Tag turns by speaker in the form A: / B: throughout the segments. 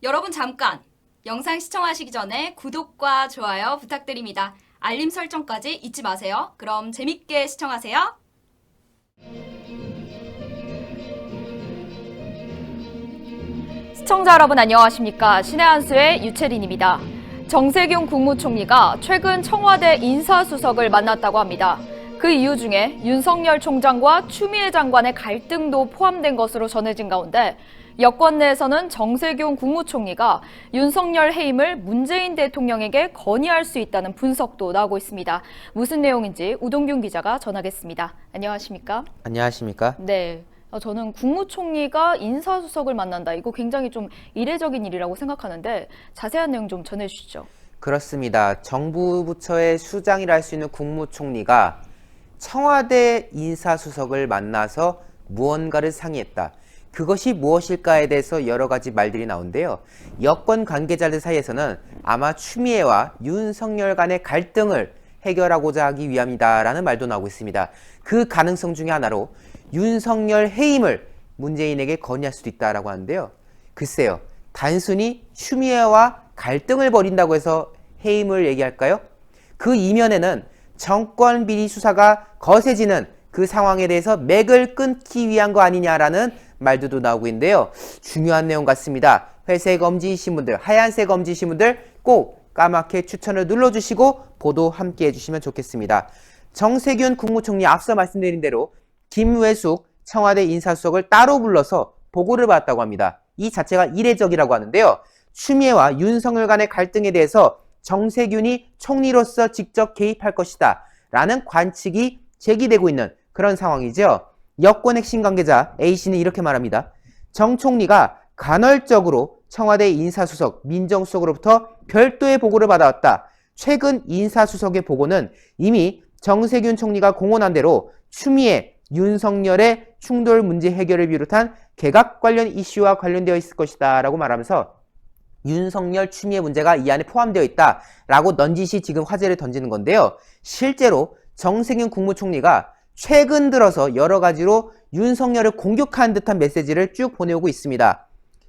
A: 여러분 잠깐! 영상 시청하시기 전에 구독과 좋아요 부탁드립니다. 알림 설정까지 잊지 마세요. 그럼 재밌게 시청하세요. 시청자 여러분 안녕하십니까? 신의 한수의 유채린입니다. 정세균 국무총리가 최근 청와대 인사수석을 만났다고 합니다. 그 이유 중에 윤석열 총장과 추미애 장관의 갈등도 포함된 것으로 전해진 가운데 여권 내에서는 정세균 국무총리가 윤석열 해임을 문재인 대통령에게 건의할 수 있다는 분석도 나오고 있습니다. 무슨 내용인지 우동균 기자가 전하겠습니다. 안녕하십니까?
B: 안녕하십니까?
A: 네. 저는 국무총리가 인사수석을 만난다. 이거 굉장히 좀 이례적인 일이라고 생각하는데 자세한 내용 좀 전해주시죠.
B: 그렇습니다. 정부 부처의 수장이라 할 수 있는 국무총리가 청와대 인사수석을 만나서 무언가를 상의했다. 그것이 무엇일까에 대해서 여러 가지 말들이 나오는데요. 여권 관계자들 사이에서는 아마 추미애와 윤석열 간의 갈등을 해결하고자 하기 위함이다라는 말도 나오고 있습니다. 그 가능성 중에 하나로 윤석열 해임을 문재인에게 건의할 수도 있다라고 하는데요. 글쎄요. 단순히 추미애와 갈등을 벌인다고 해서 해임을 얘기할까요? 그 이면에는 정권 비리 수사가 거세지는 그 상황에 대해서 맥을 끊기 위한 거 아니냐라는 말들도 나오고 있는데요. 중요한 내용 같습니다. 회색 엄지이신 분들, 하얀색 엄지이신 분들 꼭 까맣게 추천을 눌러주시고 보도 함께 해주시면 좋겠습니다. 정세균 국무총리 앞서 말씀드린 대로 김외숙 청와대 인사수석을 따로 불러서 보고를 받았다고 합니다. 이 자체가 이례적이라고 하는데요. 추미애와 윤석열 간의 갈등에 대해서 정세균이 총리로서 직접 개입할 것이다 라는 관측이 제기되고 있는 그런 상황이죠. 여권 핵심 관계자 A씨는 이렇게 말합니다. 정 총리가 간헐적으로 청와대 인사수석, 민정수석으로부터 별도의 보고를 받아왔다. 최근 인사수석의 보고는 이미 정세균 총리가 공언한 대로 추미애, 윤석열의 충돌 문제 해결을 비롯한 개각 관련 이슈와 관련되어 있을 것이다 라고 말하면서 윤석열 추미애 문제가 이 안에 포함되어 있다 라고 넌지시 지금 화제를 던지는 건데요. 실제로 정세균 국무총리가 최근 들어서 여러 가지로 윤석열을 공격하는 듯한 메시지를 쭉 보내오고 있습니다.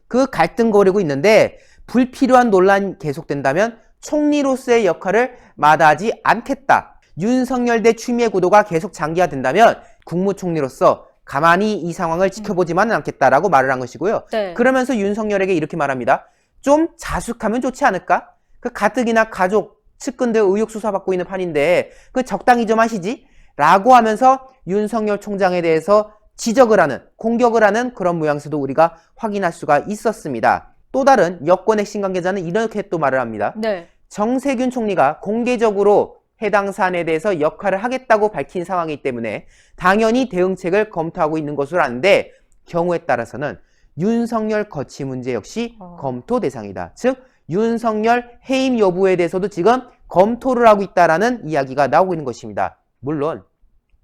B: 그 갈등 거리고 있는데 불필요한 논란이 계속된다면 총리로서의 역할을 마다하지 않겠다. 윤석열 대 추미애 구도가 계속 장기화된다면 국무총리로서 가만히 이 상황을 지켜보지만은 않겠다라고 말을 한 것이고요.
A: 네.
B: 그러면서 윤석열에게 이렇게 말합니다. 좀 자숙하면 좋지 않을까? 그 가뜩이나 가족, 측근들 의혹 수사받고 있는 판인데 그 적당히 좀 하시지? 라고 하면서 윤석열 총장에 대해서 지적을 하는, 공격을 하는 그런 모양새도 우리가 확인할 수가 있었습니다. 또 다른 여권 핵심 관계자는 이렇게 또 말을 합니다.
A: 네.
B: 정세균 총리가 공개적으로 해당 사안에 대해서 역할을 하겠다고 밝힌 상황이기 때문에 당연히 대응책을 검토하고 있는 것으로 아는데 경우에 따라서는 윤석열 거취 문제 역시 검토 대상이다. 즉 윤석열 해임 여부에 대해서도 지금 검토를 하고 있다라는 이야기가 나오고 있는 것입니다. 물론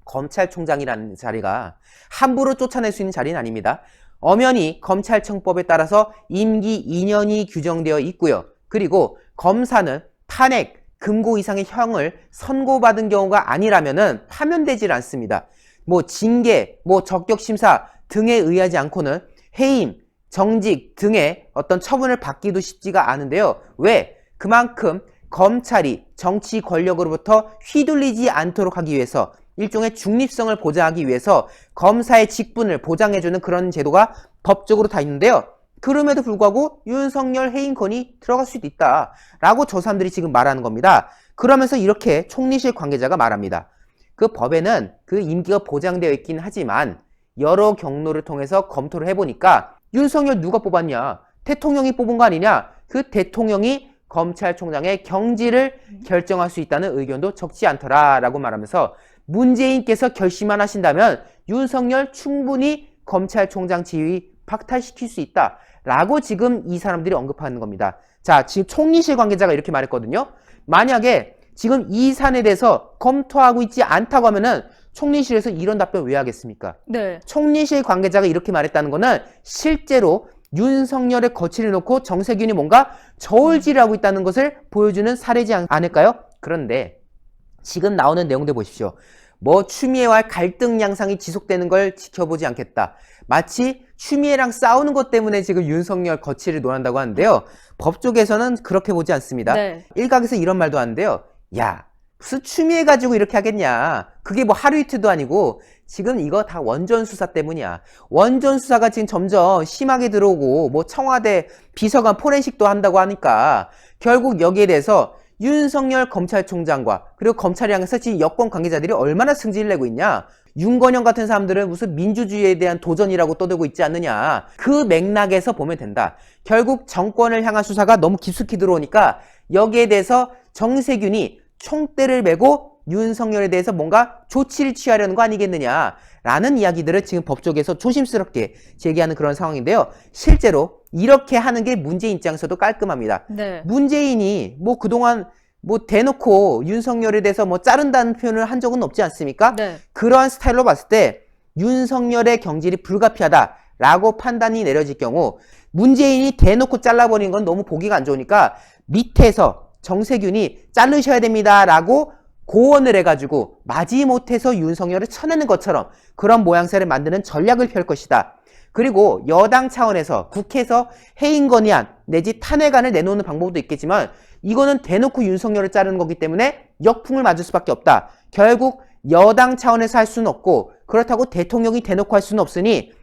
B: 검찰총장이라는 자리가 함부로 쫓아낼 수 있는 자리는 아닙니다. 엄연히 검찰청법에 따라서 임기 2년이 규정되어 있고요. 그리고 검사는 탄핵, 금고 이상의 형을 선고받은 경우가 아니라면은 파면되질 않습니다. 징계, 적격심사 등에 의하지 않고는 해임, 정직 등의 어떤 처분을 받기도 쉽지가 않은데요. 왜? 그만큼 검찰이 정치 권력으로부터 휘둘리지 않도록 하기 위해서 일종의 중립성을 보장하기 위해서 검사의 직분을 보장해주는 그런 제도가 법적으로 다 있는데요. 그럼에도 불구하고 윤석열 해임 건이 들어갈 수도 있다 라고 저 사람들이 지금 말하는 겁니다. 그러면서 이렇게 총리실 관계자가 말합니다. 그 법에는 그 임기가 보장되어 있긴 하지만 여러 경로를 통해서 검토를 해보니까 윤석열 누가 뽑았냐? 대통령이 뽑은 거 아니냐? 그 대통령이 검찰총장의 경질을 결정할 수 있다는 의견도 적지 않더라 라고 말하면서 문재인께서 결심만 하신다면 윤석열 충분히 검찰총장 지위 박탈시킬 수 있다 라고 지금 이 사람들이 언급하는 겁니다. 자, 지금 총리실 관계자가 이렇게 말했거든요. 만약에 지금 이 사안에 대해서 검토하고 있지 않다고 하면은 총리실에서 이런 답변 왜 하겠습니까?
A: 네.
B: 총리실 관계자가 이렇게 말했다는 거는 실제로 윤석열의 거취를 놓고 정세균이 뭔가 저울질을 하고 있다는 것을 보여주는 사례지 않을까요? 그런데 지금 나오는 내용들 보십시오. 뭐 추미애와 갈등 양상이 지속되는 걸 지켜보지 않겠다. 마치 추미애랑 싸우는 것 때문에 지금 윤석열 거취를 논한다고 하는데요. 법조계에서는 그렇게 보지 않습니다.
A: 네.
B: 일각에서 이런 말도 하는데요. 야, 무슨 추미애 가지고 이렇게 하겠냐. 그게 뭐 하루 이틀도 아니고 지금 이거 다 원전 수사 때문이야. 원전 수사가 지금 점점 심하게 들어오고 뭐 청와대 비서관 포렌식도 한다고 하니까 결국 여기에 대해서 윤석열 검찰총장과 그리고 검찰을 향해서 지금 여권 관계자들이 얼마나 승질을 내고 있냐. 윤건영 같은 사람들은 무슨 민주주의에 대한 도전이라고 떠들고 있지 않느냐. 그 맥락에서 보면 된다. 결국 정권을 향한 수사가 너무 깊숙이 들어오니까 여기에 대해서 정세균이 총대를 메고 윤석열에 대해서 뭔가 조치를 취하려는 거 아니겠느냐라는 이야기들을 지금 법조계에서 조심스럽게 제기하는 그런 상황인데요. 실제로 이렇게 하는 게 문재인 입장에서도 깔끔합니다.
A: 네.
B: 문재인이 뭐 그동안 뭐 대놓고 윤석열에 대해서 뭐 자른다는 표현을 한 적은 없지 않습니까?
A: 네.
B: 그러한 스타일로 봤을 때 윤석열의 경질이 불가피하다라고 판단이 내려질 경우 문재인이 대놓고 잘라버리는 건 너무 보기가 안 좋으니까 밑에서 정세균이 자르셔야 됩니다라고 고언을 해가지고 마지못해서 윤석열을 쳐내는 것처럼 그런 모양새를 만드는 전략을 펼 것이다. 그리고 여당 차원에서 국회에서 해임건의안 내지 탄핵안을 내놓는 방법도 있겠지만 이거는 대놓고 윤석열을 자르는 거기 때문에 역풍을 맞을 수밖에 없다. 결국 여당 차원에서 할 수는 없고 그렇다고 대통령이 대놓고 할 수는 없으니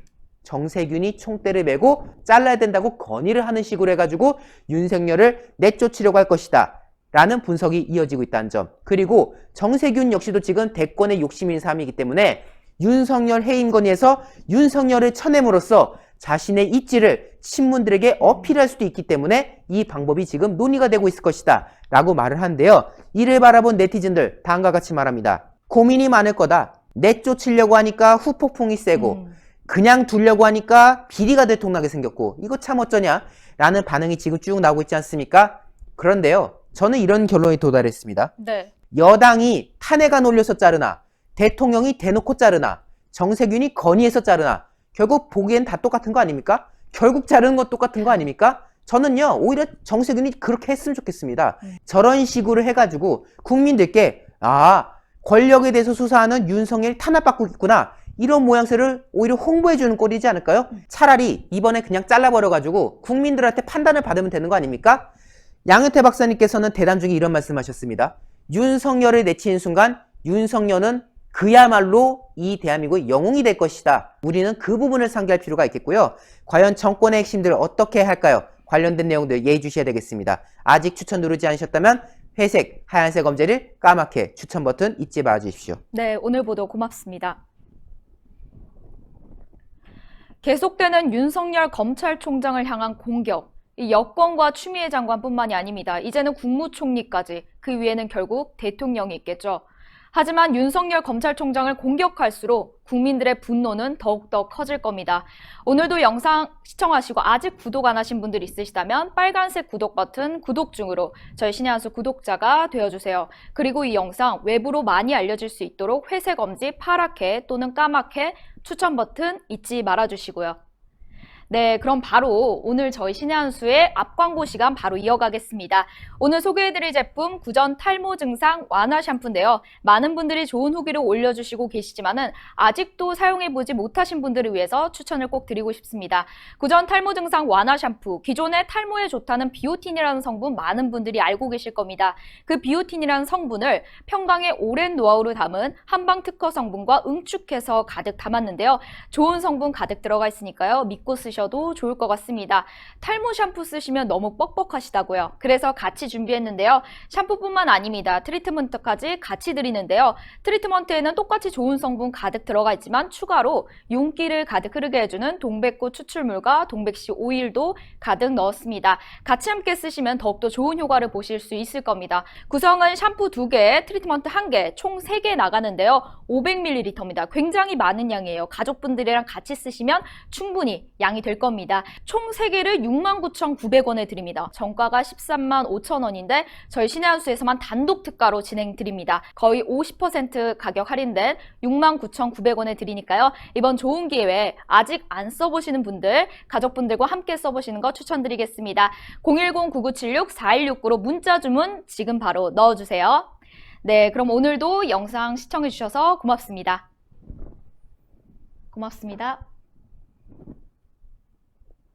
B: 정세균이 총대를 메고 잘라야 된다고 건의를 하는 식으로 해가지고 윤석열을 내쫓으려고 할 것이다. 라는 분석이 이어지고 있다는 점. 그리고 정세균 역시도 지금 대권의 욕심인 사람이기 때문에 윤석열 해임 건의에서 윤석열을 쳐냄으로써 자신의 입지를 친문들에게 어필할 수도 있기 때문에 이 방법이 지금 논의가 되고 있을 것이다 라고 말을 하는데요. 이를 바라본 네티즌들 다음과 같이 말합니다. 고민이 많을 거다. 내쫓으려고 하니까 후폭풍이 세고 그냥 두려고 하니까 비리가 들통나게 생겼고 이거 참 어쩌냐 라는 반응이 지금 쭉 나오고 있지 않습니까? 그런데요. 저는 이런 결론에 도달했습니다.
A: 네.
B: 여당이 탄핵안 올려서 자르나 대통령이 대놓고 자르나 정세균이 건의해서 자르나 결국 보기엔 다 똑같은 거 아닙니까? 결국 자르는 건 똑같은 거 아닙니까? 저는요 오히려 정세균이 그렇게 했으면 좋겠습니다. 저런 식으로 해가지고 국민들께 권력에 대해서 수사하는 윤석열이 탄압받고 있구나 이런 모양새를 오히려 홍보해주는 꼴이지 않을까요? 차라리 이번에 그냥 잘라버려가지고 국민들한테 판단을 받으면 되는 거 아닙니까? 양효태 박사님께서는 대담 중에 이런 말씀하셨습니다. 윤석열을 내치는 순간 윤석열은 그야말로 이 대한민국의 영웅이 될 것이다. 우리는 그 부분을 상기할 필요가 있겠고요. 과연 정권의 핵심들을 어떻게 할까요? 관련된 내용들 예의주셔야 되겠습니다. 아직 추천 누르지 않으셨다면 회색, 하얀색 엄지를 까맣게 추천 버튼 잊지 말아주십시오.
A: 네, 오늘 보도 고맙습니다. 계속되는 윤석열 검찰총장을 향한 공격. 이 여권과 추미애 장관뿐만이 아닙니다. 이제는 국무총리까지, 그 위에는 결국 대통령이 있겠죠. 하지만 윤석열 검찰총장을 공격할수록 국민들의 분노는 더욱더 커질 겁니다. 오늘도 영상 시청하시고 아직 구독 안 하신 분들 있으시다면 빨간색 구독 버튼 구독 중으로 저희 신의 한 수 구독자가 되어주세요. 그리고 이 영상 외부로 많이 알려질 수 있도록 회색 엄지 파랗게 또는 까맣게 추천 버튼 잊지 말아주시고요. 네, 그럼 바로 오늘 저희 신의 한 수의 앞광고 시간 바로 이어가겠습니다. 오늘 소개해드릴 제품 구전 탈모 증상 완화 샴푸인데요. 많은 분들이 좋은 후기를 올려주시고 계시지만은 아직도 사용해보지 못하신 분들을 위해서 추천을 꼭 드리고 싶습니다. 구전 탈모 증상 완화 샴푸, 기존에 탈모에 좋다는 비오틴이라는 성분 많은 분들이 알고 계실 겁니다. 그 비오틴이라는 성분을 평강의 오랜 노하우를 담은 한방 특허 성분과 응축해서 가득 담았는데요. 좋은 성분 가득 들어가 있으니까요. 믿고 쓰셔도 좋을 것 같습니다. 탈모 샴푸 쓰시면 너무 뻑뻑하시다고요. 그래서 같이 준비했는데요. 샴푸뿐만 아닙니다. 트리트먼트까지 같이 드리는데요. 트리트먼트에는 똑같이 좋은 성분 가득 들어가 있지만 추가로 윤기를 가득 흐르게 해주는 동백꽃 추출물과 동백씨 오일도 가득 넣었습니다. 같이 함께 쓰시면 더욱더 좋은 효과를 보실 수 있을 겁니다. 구성은 샴푸 2개, 트리트먼트 1개, 총 3개 나가는데요. 500ml입니다. 굉장히 많은 양이에요. 가족분들이랑 같이 쓰시면 충분히 양이 될 겁니다. 총 3개를 69,900원에 드립니다. 정가가 135,000원인데 저희 신의 한 수에서만 단독 특가로 진행드립니다. 거의 50% 가격 할인된 69,900원에 드리니까요. 이번 좋은 기회에 아직 안 써보시는 분들, 가족분들과 함께 써보시는 거 추천드리겠습니다. 010-9976-4169로 문자 주문 지금 바로 넣어주세요. 네, 그럼 오늘도 영상 시청해주셔서 고맙습니다. 고맙습니다.